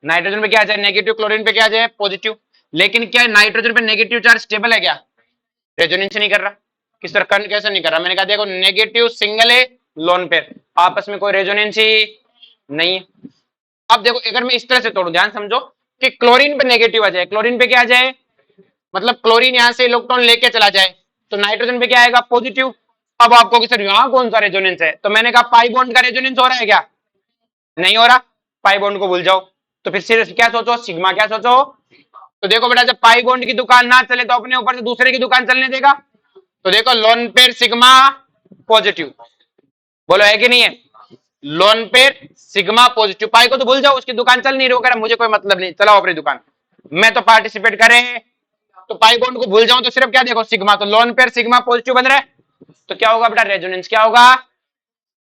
S1: नाइट्रोजन पे क्या आ जाए नेगेटिव, क्लोरीन पे क्या आ जाए पॉजिटिव, लेकिन क्या नाइट्रोजन पे नेगेटिव चार्ज स्टेबल है क्या, रेजोनेंस नहीं कर रहा, किस तरह कण कैसे नहीं कर रहा, मैंने कहा देखो नेगेटिव सिंगल है, लोन पेयर, आपस में कोई रेजोनेंस ही नहीं है। अब देखो अगर मैं इस तरह से तोड़ू, ध्यान समझो कि क्लोरीन पे नेगेटिव आ जाए, क्लोरीन पे क्या आ जाए, मतलब क्लोरीन यहां से इलेक्ट्रॉन लेके चला जाए, तो नाइट्रोजन पे क्या आएगा पॉजिटिव। अब आपको कि सर यहां कौन सा रेजोनेंस है, तो मैंने कहा पाई बॉन्ड का रेजोनेंस हो रहा है क्या, नहीं हो रहा, पाई बॉन्ड को भूल जाओ, तो फिर सिर्फ क्या सोचो, सिग्मा क्या सोचो। तो देखो बेटा जब पाई बॉन्ड की दुकान ना चले तो अपने ऊपर से दूसरे की दुकान चलने देगा, तो देखो लोन पेयर सिग्मा पॉजिटिव, बोलो है कि नहीं है, लोन पेयर सिग्मा पॉजिटिव, पाई को तो भूल जाओ, उसकी दुकान चल नहीं रही, मुझे कोई मतलब नहीं, चलाओ अपनी दुकान, मैं तो पार्टिसिपेट करें, तो पाई बॉन्ड को भूल जाऊं तो सिर्फ क्या देखो सिग्मा, तो लोन पेयर सिग्मा पॉजिटिव बन रहा है, तो क्या होगा बेटा रेजोनेंस क्या होगा,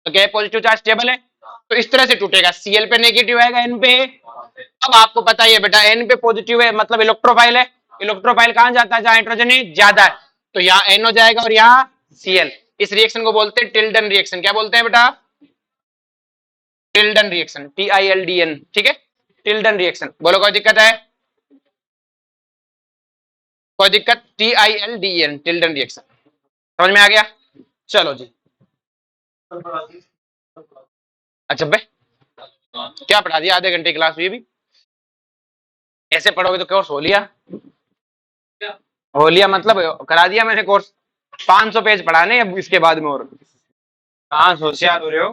S1: तो क्या पॉजिटिव चार्ज स्टेबल है, तो इस तरह से टूटेगा, Cl पे नेगेटिव आएगा, N पे। अब आपको पता है बेटा N पे पॉजिटिव है मतलब इलेक्ट्रोफाइल है, इलेक्ट्रोफाइल कहां जाता है, जहां हाइड्रोजन ज्यादा है, तो यहाँ N हो जाएगा और यहाँ Cl। इस रिएक्शन को बोलते हैं टिल्डन रिएक्शन। क्या बोलते हैं बेटा, टिल्डन रिएक्शन, TILDN, ठीक है, टिल्डन रिएक्शन। बोलो कोई दिक्कत है, कोई दिक्कत, TILDN, टिल्डन रिएक्शन, समझ में आ गया। चलो जी, अच्छा बे क्या पढ़ा दिया, आधे घंटे क्लास हुई भी, ऐसे पढ़ोगे तो कोर्स हो लिया, हो लिया मतलब करा दिया मैंने कोर्स, 500 पेज पढ़ाने अब इसके बाद में, और कहाँ होशियार हो रहे हो।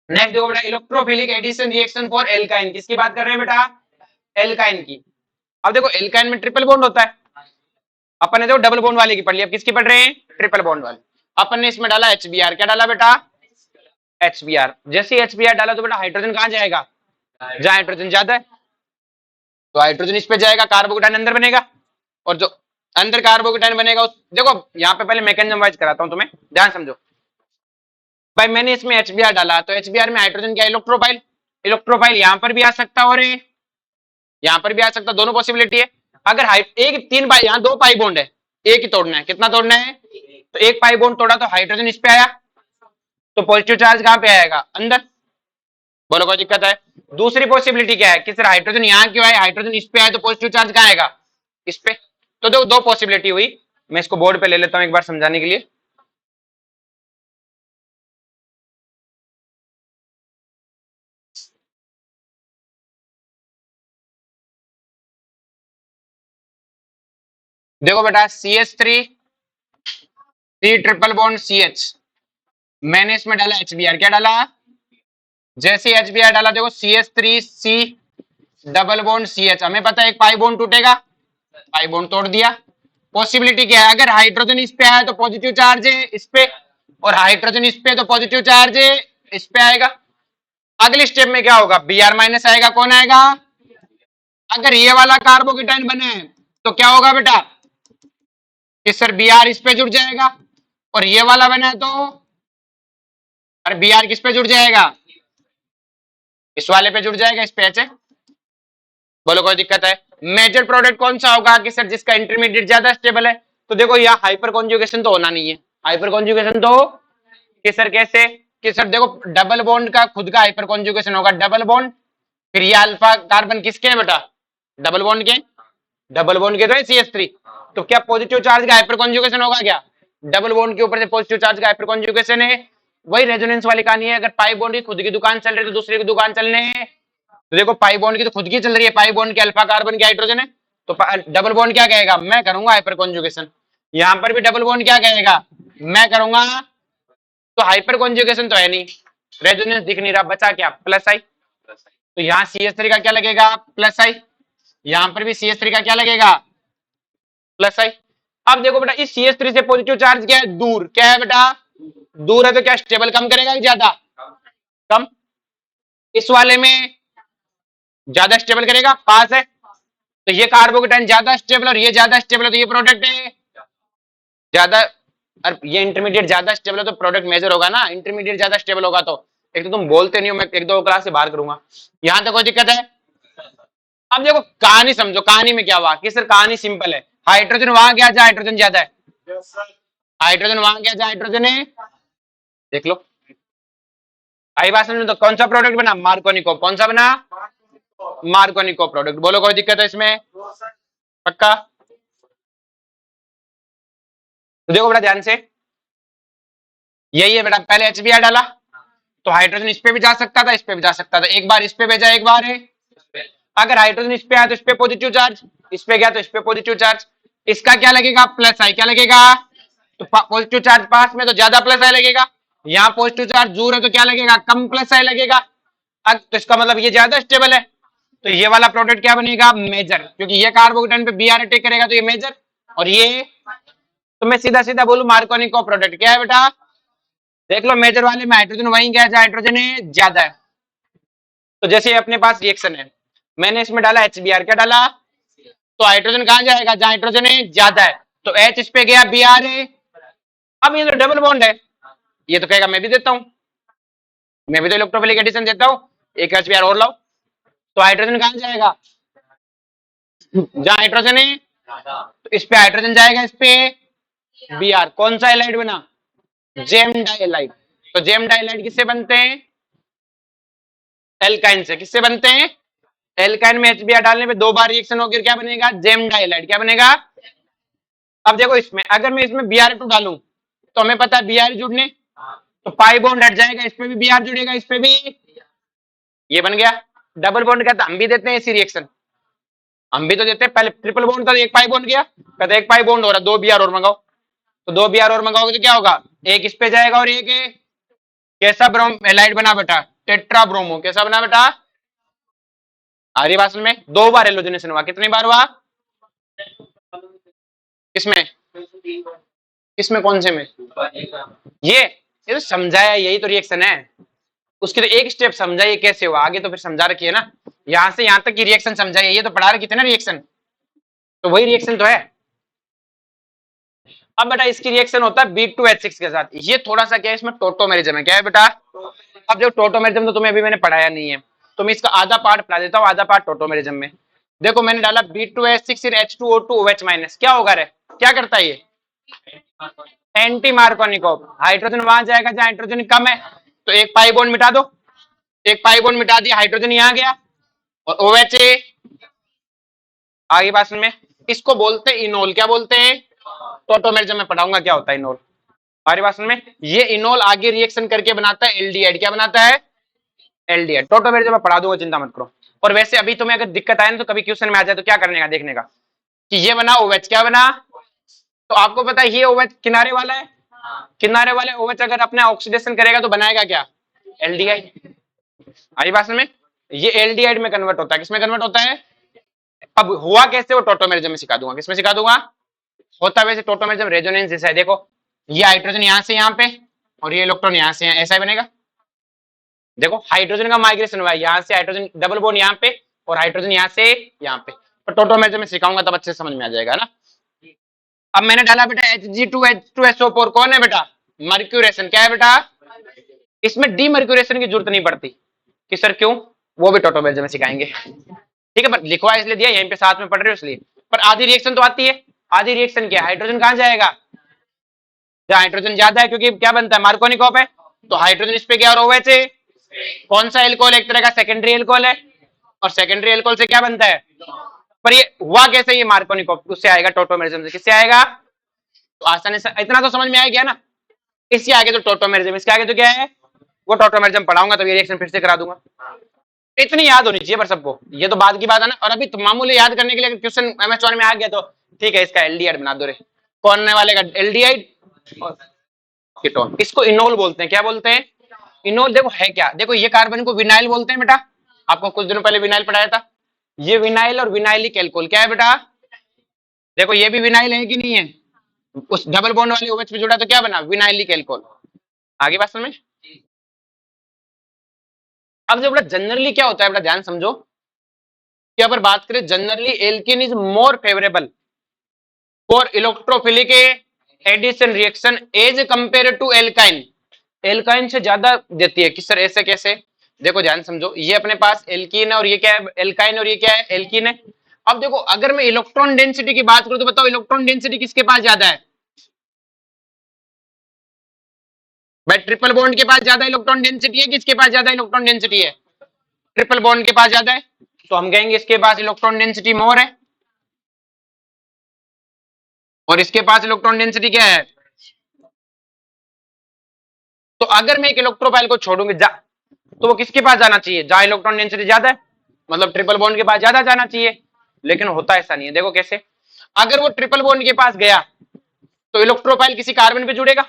S1: नेक्स्ट देखो बेटा, electrophilic addition reaction for alkyne, किसकी बात कर रहे हैं बेटा, एल्काइन की। अब देखो एल्काइन में ट्रिपल बॉन्ड होता है, अपन ने देखो डबल बॉन्ड वाले की पढ़ ली, अब किसकी पढ़ रहे हैं, ट्रिपल बॉन्ड वाले। अपन ने इसमें डाला HBr, क्या डाला बेटा, HBr। जैसे ही HBr डाला तो बेटा हाइड्रोजन कहां जाएगा, जहां हाइड्रोजन ज्यादा है, तो हाइड्रोजन इस पे जाएगा, कार्बोकेटाइन अंदर बनेगा, और जो अंदर कार्बोकेटाइन बनेगा उस, देखो यहाँ पे पहले मैकेनिज्म वाइज कराता हूं तुम्हें, ध्यान समझो भाई। मैंने इसमें HBr डाला, तो HBr में हाइड्रोजन क्या, इलेक्ट्रोफाइल, इलेक्ट्रोफाइल यहाँ पर भी आ सकता है और यहाँ पर भी आ सकता है, दोनों पॉसिबिलिटी है। अगर एक 3 पाई, यहाँ 2 पाई बॉन्ड है, एक ही तोड़ना है, कितना तोड़ना है, तो एक पाई बॉन्ड तोड़ा तो हाइड्रोजन इस पे आया, तो पॉजिटिव चार्ज कहां पे आएगा, अंदर। बोलो कोई दिक्कत है। दूसरी पॉसिबिलिटी क्या है कि सर हाइड्रोजन यहाँ क्यों आए, हाइड्रोजन इस पे आए तो पॉजिटिव चार्ज कहां आएगा, इस पे। तो दो पॉसिबिलिटी हुई, मैं इसको बोर्ड पे ले लेता हूं एक बार समझाने के लिए। देखो बेटा CH3 C triple bond CH, मैंने इसमें डाला HBr, क्या डाला, जैसे HBr डाला देखो CH3C डबल बॉन्ड CH, हमें पता है एक पाई बॉन्ड टूटेगा, पाई बॉन्ड तोड़ दिया। पॉसिबिलिटी क्या है, अगर हाइड्रोजन इस पे आया तो पॉजिटिव चार्ज है इस पे, और हाइड्रोजन इस पे तो पॉजिटिव चार्ज है इस पे आएगा। अगले स्टेप में क्या होगा, Br माइनस आएगा, कौन आएगा, अगर ये वाला कार्बोकेटाइन बने तो क्या होगा बेटा, कि सर Br इस पे जुड़ जाएगा, और ये वाला बना तो, अरे Br किस पे जुड़ जाएगा, इस वाले पे जुड़ जाएगा, इस पे H है। बोलो कोई दिक्कत है। मेजर प्रोडक्ट कौन सा होगा कि सर जिसका इंटरमीडिएट ज्यादा स्टेबल है, तो देखो यहाँ हाइपर कॉन्जुगेशन तो होना नहीं है, हाइपर कॉन्जुगेशन तो कि सर कैसे, कि सर देखो डबल बॉन्ड का खुद का हाइपर कॉन्जुगेशन होगा, डबल बॉन्ड, फिर ये अल्फा कार्बन किसके हैं बेटा, डबल बॉन्ड के, डबल बॉन्ड के तो है CH3, तो क्या पॉजिटिव चार्ज का हाइपर कॉन्जुगेशन होगा क्या, डबल बॉन्ड के ऊपर से पॉजिटिव चार्ज का हाइपर कॉन्जुगेशन है। वही रेजोनेंस वाली कहानी है, अगर पाई बॉन्ड की खुद की दुकान चल रही है तो दूसरे की दुकान चलने है, तो देखो पाई बॉन्ड की तो खुद की चल रही है, पाई बॉन्ड के अल्फा कार्बन के हाइड्रोजन है, तो डबल बॉन्ड क्या कहेगा, मैं करूंगा हाइपर कॉन्जुगेशन। यहां पर भी डबल बॉन्ड क्या कहेगा, मैं करूंगा, तो हाइपर कॉन्जुगेशन तो है नहीं, रेजोनेंस दिख नहीं रहा, बचा क्या, प्लस आई, तो यहाँ CH3 का क्या लगेगा, प्लस आई, यहां पर भी CH3 का क्या लगेगा, प्लस आई। अब देखो बेटा इस CH3 से पॉजिटिव चार्ज क्या है, दूर, क्या है बेटा, दूर है, तो क्या स्टेबल कम करेगा कि ज्यादा, कम, इस वाले में ज्यादा स्टेबल करेगा, पास है, तो ये कार्बोकेटाइन ज्यादा स्टेबल और ये ज्यादा स्टेबल है, तो ये प्रोडक्ट है ज्यादा, और ये इंटरमीडिएट ज्यादा स्टेबल है तो प्रोडक्ट मेजर होगा ना, इंटरमीडिएट ज्यादा स्टेबल होगा तो। एक तो तुम बोलते नहीं हो, मैं 1-2 क्लास से बाहर करूंगा, यहां तक कोई दिक्कत है। अब देखो कहानी समझो, कहानी में क्या हुआ कि सर कहानी सिंपल है, हाइड्रोजन वहां गया जहां हाइड्रोजन ज्यादा है, हाइड्रोजन वहां गया जहां हाइड्रोजन है, देख लो आई बात समझो, तो कौन सा प्रोडक्ट बना, मार्कोनिको, कौन सा बना, मार्कोनिको प्रोडक्ट। बोलो कोई दिक्कत है इसमें, पक्का। तो देखो बेटा ध्यान से, यही है बेटा, पहले HBr डाला तो हाइड्रोजन इस पे भी जा सकता था, इस पे भी जा सकता था, एक बार इस पे भेजा, एक बार है, अगर हाइड्रोजन इस पे आया तो इस पे पॉजिटिव चार्ज, इस पे गया तो इस पे पॉजिटिव चार्ज, इसका क्या लगेगा, प्लस आई, क्या लगेगा, तो पॉजिटिव चार्ज पास में तो ज्यादा प्लस आई लगेगा, यहाँ पॉजिटिव चार्ज दूर है तो क्या लगेगा, कम प्लस आई लगेगा। अब तो इसका मतलब ये ज्यादा स्टेबल है, तो ये वाला प्रोडक्ट क्या बनेगा, मेजर, क्योंकि ये कार्बोकेटाइन पे Br अटैक करेगा तो ये मेजर, और ये, तो मैं सीधा सीधा बोलूं मार्कोनिको प्रोडक्ट क्या है बेटा, देख लो मेजर वाले में हाइड्रोजन वहीं गया जहां हाइड्रोजन है ज्यादा है। तो जैसे अपने पास रिएक्शन है, मैंने इसमें डाला HBr, क्या डाला, तो हाइड्रोजन कहां जाएगा, जहां हाइड्रोजन है ज्यादा है, तो H इस पे गया, Br है। अब ये तो डबल बॉन्ड है, ये तो कहेगा मैं भी देता हूं, मैं भी तो इलेक्ट्रोफिलिक एडिशन देता हूं, एक HBr और लाओ। तो हाइड्रोजन कहां जाएगा, जहां हाइड्रोजन है, तो इस पे हाइड्रोजन जाएगा, इस पे Br। कौन सा एलाइड बना, जेम डाइलाइड। तो जेम डाइलाइड किससे बनते हैं, एल्काइन से। किससे बनते हैं, एल्काइन में HBr डालने पे 2 बार रिएक्शन होकर क्या बनेगा, जेम डाइलाइड। क्या बनेगा, अब देखो इसमें अगर मैं इसमें Br2 डालूं तो हमें पता है Br जुड़ने, तो पाई बॉन्ड हट जाएगा, इस पे भी Br जुड़ेगा, इस पे भी, ये बन गया डबल बॉन्ड। कहता हम भी देते हैं ऐसी रिएक्शन, हम भी तो देते हैं। पहले ट्रिपल बॉन्ड था, एक पाई बॉन्ड किया, कहते एक पाई बॉन्ड हो रहा है, 2 Br और मंगाओ। तो 2 Br और मंगाओगे तो क्या होगा, एक इस पे जाएगा और एक कैसा ब्रोम एलाइड बना बेटा, टेट्रा ब्रोमो। कैसा बना बेटा, आर्य भाषण में 2 बार हेलोजनेशन हुआ। कितनी बार हुआ, किसमें, किसमें, कौन से में, ये तो समझाया, यही तो रिएक्शन है। उसकी तो एक स्टेप समझाइए कैसे हुआ, आगे तो फिर समझा रखी है ना, यहां से यहां तक की रिएक्शन समझाइए, ये तो पढ़ा रखी थी ना रिएक्शन, तो वही रिएक्शन तो है। अब बेटा इसकी रिएक्शन होता है B2H6 के साथ। ये थोड़ा सा क्या है, इसमें टोटोमेरिज्म है। क्या है बेटा, अब जो टोटोमेरिज्म तो तुम्हें अभी मैंने पढ़ाया नहीं है, तो मैं इसका आधा पार्ट पढ़ा देता हूँ, आधा पार्ट टोटोमेरिज्म में। देखो मैंने डाला B2H6 H2O2 OH माइनस, क्या होगा रे, क्या करता है ये, एंटी मार्कोनिकोव। हाइड्रोजन वहां जाएगा जहां हाइड्रोजन कम है, तो एक पाई बॉन्ड मिटा दो, एक पाई बॉन्ड मिटा दिया, हाइड्रोजन यहां गया, और OH आगे भाषण में। इसको बोलते हैं इनोल। क्या बोलते हैं, टोटोमेरिज्म में पढ़ाऊंगा क्या होता है इनोल आगे भाषण में। ये इनोल आगे रिएक्शन करके बनाता है एल्डिहाइड। क्या बनाता है, एल्डिहाइड। टोटोमेरिज्म में पढ़ा दूंगा, चिंता मत करो। और वैसे अभी तुम्हें अगर दिक्कत आए ना, तो कभी क्वेश्चन में आ जाए तो क्या करने का, देखने का कि ये बना OH। क्या बना, तो आपको पता है ये OH किनारे वाला है, किनारे वाले OH अगर अपने ऑक्सीडेशन करेगा तो बनाएगा क्या, एल्डिहाइड। आई भाषण में ये एल्डिहाइड में कन्वर्ट होता है, किसमें कन्वर्ट होता है। अब हुआ कैसे वो टोटोमेरिज्म में सिखा दूंगा, किसमें सिखा दूंगा, होता है वैसे टोटोमेरिज्म रेजोनेंस जैसा है। देखो ये हाइड्रोजन यहां से यहां पे, और ये इलेक्ट्रॉन यहां से यहां, ऐसा ही बनेगा। देखो हाइड्रोजन का माइग्रेशन हुआ है, यहां से हाइड्रोजन डबल बॉन्ड यहां पे, और हाइड्रोजन यहां से यहां पे। तो टोटोमेरिज्म में सिखाऊंगा तब अच्छे से समझ में आ जाएगा ना। अब मैंने डाला बेटा Hg2H2SO4 कौन है बेटा, मर्क्यूरेशन। क्या है बेटा, इसमें डीमर्क्यूरेशन की जरूरत नहीं पड़ती कि सर क्यों, वो भी टोटोमेरिज्म में सिखाएंगे, ठीक है। पर लिखवा इसलिए दिया, यहीं पे साथ में पढ़ रहे हो इसलिए। पर आधी रिएक्शन तो आती है। आधी रिएक्शन क्या है, हाइड्रोजन कहां जाएगा, जहां हाइड्रोजन ज्यादा है, क्योंकि क्या बनता है, मार्कोनिकोव है, तो हाइड्रोजन इस पे गया और OH है। कौन सा एल्कोहल, एक तरह का सेकेंडरी एल्कोहल है, और सेकेंडरी एल्कोहल से क्या बनता है। पर ये हुआ कैसे, ये मार्कोनिकोव उससे आएगा, टोटोमेरिज्म से। किससे आएगा, तो आसानी से इतना तो समझ में आ गया ना। इसके आगे तो टोटोमेरिज्म, इसके आगे तो क्या है, वो टोटोमेरिज्म पढ़ाऊंगा, तब ये रिएक्शन फिर से करा दूंगा। इतनी याद होनी चाहिए पर सबको, ये तो बाद की बात है ना। और अभी तो मामूली याद करने के लिए क्वेश्चन MS1 में आ गया तो ठीक है, इसका एल्डिहाइड बना दो रे, कौन वाले का एल्डिहाइड और कीटोन। इसको इनोल बोलते हैं। क्या बोलते हैं, इनोल। देखो है क्या, देखो ये कार्बन को विनाइल बोलते हैं बेटा, आपको कुछ दिनों पहले विनाइल पढ़ाया था। ये विनाइल और विनाइलिक एल्कोहल क्या है बेटा, देखो ये भी विनाइल है कि नहीं है, उस डबल बॉन्ड वाले OH पे जुड़ा तो क्या बना, विनाइलिक एल्कोहल। आगे बात समझ। अब जो बेटा जनरली क्या होता है बेटा, ध्यान समझो कि अगर बात करें generally, alkene is more favourable for electrophilic addition reaction as compare to alkyne. Alkyne से ज्यादा देती है कि सर ऐसे कैसे, देखो ध्यान समझो, ये अपने पास एल्कीन है और ये क्या है, एल्काइन, और ये क्या है, एल्कीन है। अब देखो अगर मैं इलेक्ट्रॉन डेंसिटी की बात करूं तो बताओ इलेक्ट्रॉन डेंसिटी किसके पास ज्यादा है, भाई ट्रिपल बॉन्ड के पास ज्यादा इलेक्ट्रॉन डेंसिटी है, किसके पास ज्यादा इलेक्ट्रॉन डेंसिटी है, ट्रिपल बॉन्ड के पास ज्यादा है, तो हम कहेंगे इसके पास इलेक्ट्रॉन डेंसिटी मोर है, और इसके पास इलेक्ट्रॉन डेंसिटी क्या है। तो अगर मैं एक इलेक्ट्रोफाइल को छोड़ूंगी तो वो किसके पास जाना चाहिए, जहां इलेक्ट्रॉन डेंसिटी ज्यादा है, मतलब ट्रिपल बॉन्ड के पास ज्यादा जाना चाहिए। लेकिन होता ऐसा नहीं है, देखो कैसे, अगर वो ट्रिपल बॉन्ड के पास गया तो इलेक्ट्रोफाइल किसी कार्बन पे जुड़ेगा,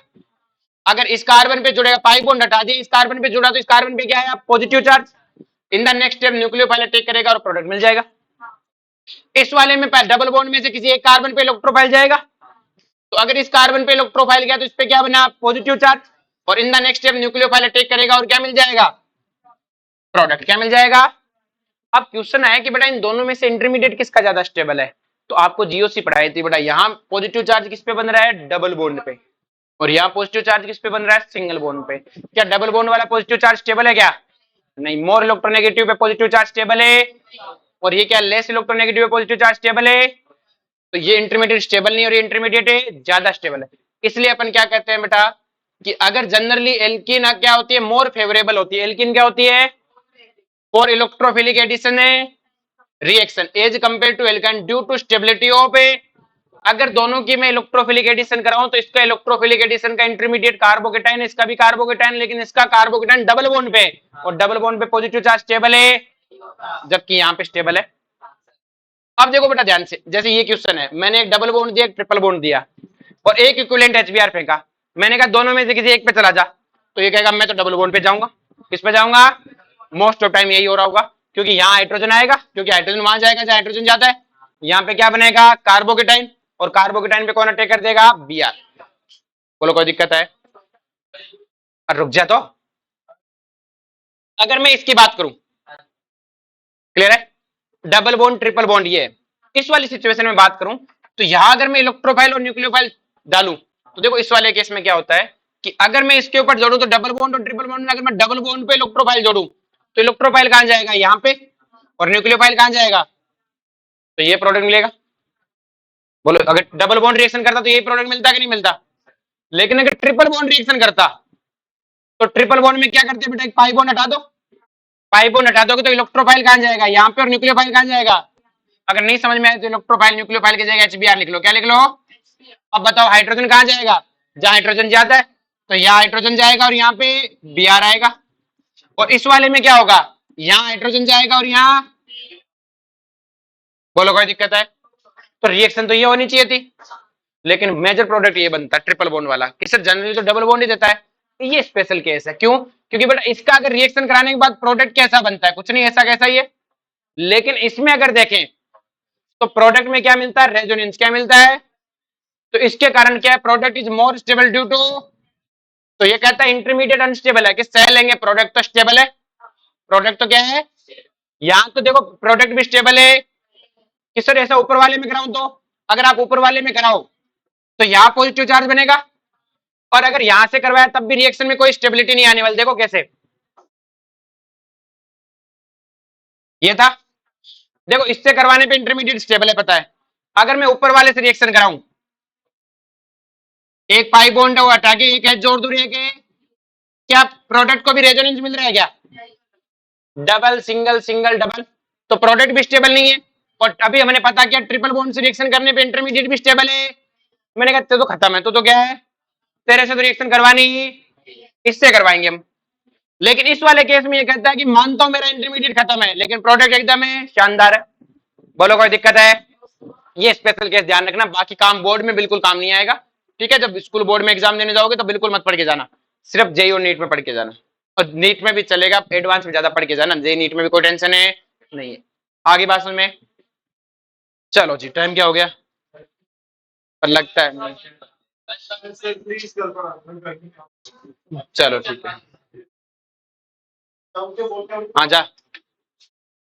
S1: अगर इस कार्बन पे जुड़ेगा, पाई बॉन्ड हटा दिया, इस कार्बन पे जुड़ा तो इस कार्बन पे क्या है, positive charge. In the next step nucleophile attack करेगा और प्रोडक्ट मिल जाएगा। इस वाले में डबल बॉन्ड में से किसी एक कार्बन पे इलेक्ट्रोफाइल जाएगा, तो अगर इस कार्बन पे इलेक्ट्रोफाइल गया तो इस पे क्या बना, पॉजिटिव चार्ज, और इन the next step nucleophile attack करेगा और क्या मिल जाएगा, प्रोडक्ट क्या मिल जाएगा। अब क्वेश्चन आया कि बेटा इन दोनों में से इंटरमीडिएट किसका ज्यादा स्टेबल है, तो आपको GOC पढ़ाई थी बेटा, यहाँ पॉजिटिव चार्ज किस पे बन रहा है, डबल बॉन्ड पे, और यहाँ पॉजिटिव चार्ज किस पे बन रहा है? सिंगल बॉन्ड पे। क्या डबल बॉन्ड वाला पॉजिटिव चार्ज स्टेबल है क्या? नहीं। मोर इलेक्ट्रोनेगेटिव पे पॉजिटिव चार्ज स्टेबल है, और ये क्या लेस इलेक्ट्रोनेगेटिव पे पॉजिटिव चार्ज स्टेबल है। तो ये इंटरमीडिएट स्टेबल नहीं, और ये इंटरमीडिएट है ज्यादा स्टेबल है। इसलिए अपन क्या कहते हैं बेटा कि अगर जनरली एल्कीन क्या होती है? मोर फेवरेबल होती है। एल्कीन क्या होती है? फॉर इलेक्ट्रोफिलिक एडिशन है reaction as compare to alkyne due to stability of a. अगर दोनों की मैं इलेक्ट्रोफिलिक एडिशन कराऊं तो इसका इलेक्ट्रोफिलिक एडिशन का इंटरमीडिएट कार्बोकेटाइन, इसका भी कार्बोकेटाइन, लेकिन इसका कार्बोकेटाइन डबल बॉन्ड पे, और डबल बॉन्ड पे पॉजिटिव चार्ज स्टेबल है, जबकि यहां पे स्टेबल है। अब देखो बेटा ध्यान से, जैसे ये क्वेश्चन है, मैंने एक डबल बॉन्ड दिया, एक ट्रिपल बॉन्ड दिया, और एक इक्विवेलेंट एचबीआर फेंका। मैंने कहा दोनों में से किसी एक पे चला जा, तो ये कहेगा मैं तो डबल बॉन्ड पे जाऊंगा। किस पे जाऊंगा? मोस्ट ऑफ टाइम यही हो रहा होगा, क्योंकि यहाँ हाइड्रोजन आएगा, क्योंकि हाइड्रोजन वहां जाएगा जहां हाइड्रोजन जाता है। यहाँ पे क्या बनेगा? कार्बोकेटाइन, और कार्बोकेटाइन पे कौन अटैक कर देगा? बीआर। बोलो कोई दिक्कत है? रुक जा, तो अगर मैं इसकी बात करूं, क्लियर है? डबल बॉन्ड ट्रिपल बॉन्ड ये है। इस वाली सिचुएशन में बात करूं तो यहां अगर मैं इलेक्ट्रोफाइल और न्यूक्लियोफाइल डालूं तो देखो इस वाले केस में क्या होता है कि अगर मैं इसके ऊपर जोड़ूं तो डबल बॉन्ड और ट्रिपल बॉन्ड में अगर मैं डबल बॉन्ड पे इलेक्ट्रोफाइल जोड़ूं तो इलेक्ट्रोफाइल कहां जाएगा? यहां पे। और न्यूक्लियोफाइल कहां जाएगा? तो ये प्रोडक्ट मिलेगा। बोलो अगर डबल बॉन्ड रिएक्शन करता तो ये प्रोडक्ट मिलता कि नहीं मिलता? लेकिन अगर ट्रिपल बॉन्ड रिएक्शन करता तो ट्रिपल बॉन्ड में क्या करते बेटा? एक पाई बॉन्ड हटा दो। पाई बॉन्ड हटा दोगे तो इलेक्ट्रोफाइल कहां जाएगा? यहाँ पे। और न्यूक्लियोफाइल कहां जाएगा? अगर नहीं समझ में आए तो इलेक्ट्रोफाइल न्यूक्लियोफाइल की जगह एचबीआर लिख लो। क्या लिख लो? अब बताओ हाइड्रोजन कहां जाएगा? जहां हाइड्रोजन जाता है, तो यहाँ हाइड्रोजन जाएगा और यहाँ पे बीआर आएगा। और इस वाले में क्या होगा? यहाँ हाइड्रोजन जाएगा और यहाँ। बोलो कोई दिक्कत है? तो रिएक्शन तो ये होनी चाहिए थी, लेकिन मेजर प्रोडक्ट ये बनता है ट्रिपल बॉन्ड वाला। किससे? जनरली तो डबल बॉन्ड ही देता है। ये स्पेशल केस है। क्यों? क्योंकि बेटा इसका अगर रिएक्शन कराने के बाद प्रोडक्ट कैसा बनता है? कुछ नहीं, ऐसा कैसा ही है। लेकिन इसमें अगर देखें तो प्रोडक्ट में क्या मिलता है? रेजोनेंस। क्या मिलता है? तो इसके कारण क्या है? Product is more stable due to. तो ये कहता है इंटरमीडिएट अनस्टेबल है कि सह लेंगे, प्रोडक्ट तो स्टेबल है। प्रोडक्ट तो क्या है? यहां तो देखो प्रोडक्ट भी स्टेबल है। किस तरह ऐसा ऊपर वाले में कराऊं तो अगर आप ऊपर वाले में कराओ तो यहाँ पॉजिटिव चार्ज बनेगा, और अगर यहां से करवाया तब भी रिएक्शन में कोई स्टेबिलिटी नहीं आने वाली। देखो कैसे ये था। देखो इससे करवाने पे इंटरमीडिएट स्टेबल है, पता है। अगर मैं ऊपर वाले से रिएक्शन कराऊं, एक पाई बॉन्ड है वो हटा के एक एच जोड़ दूं, एक क्या प्रोडक्ट को भी रेजोनेंस मिल रहा है क्या? डबल सिंगल सिंगल डबल, तो प्रोडक्ट भी स्टेबल नहीं है। और अभी हमने पता किया ट्रिपल बॉन्ड से रिएक्शन करने पे इंटरमीडिएट भी स्टेबल है। मैंने कहा तो खत्म है, तो क्या है? तेरे से तो रिएक्शन करवानी ही, इससे करवाएंगे हम। लेकिन इस वाले केस में ये कहता है कि मानता हूं मेरा इंटरमीडिएट खत्म है, लेकिन प्रोडक्ट एकदम है शानदार है। बोलो कोई दिक्कत है? ये स्पेशल केस ध्यान रखना, बाकी काम बोर्ड में बिल्कुल काम नहीं आएगा। ठीक है, जब स्कूल बोर्ड में एग्जाम देने जाओगे तो बिल्कुल मत पढ़ के जाना, सिर्फ जेई और नीट में पढ़ के जाना। और नीट में भी चलेगा, एडवांस में ज्यादा पढ़ के जाना। जेई नीट में भी कोई टेंशन है नहीं है। आगे बात में चलो जी, टाइम क्या हो गया? पर लगता है चलो ठीक है। हाँ जा।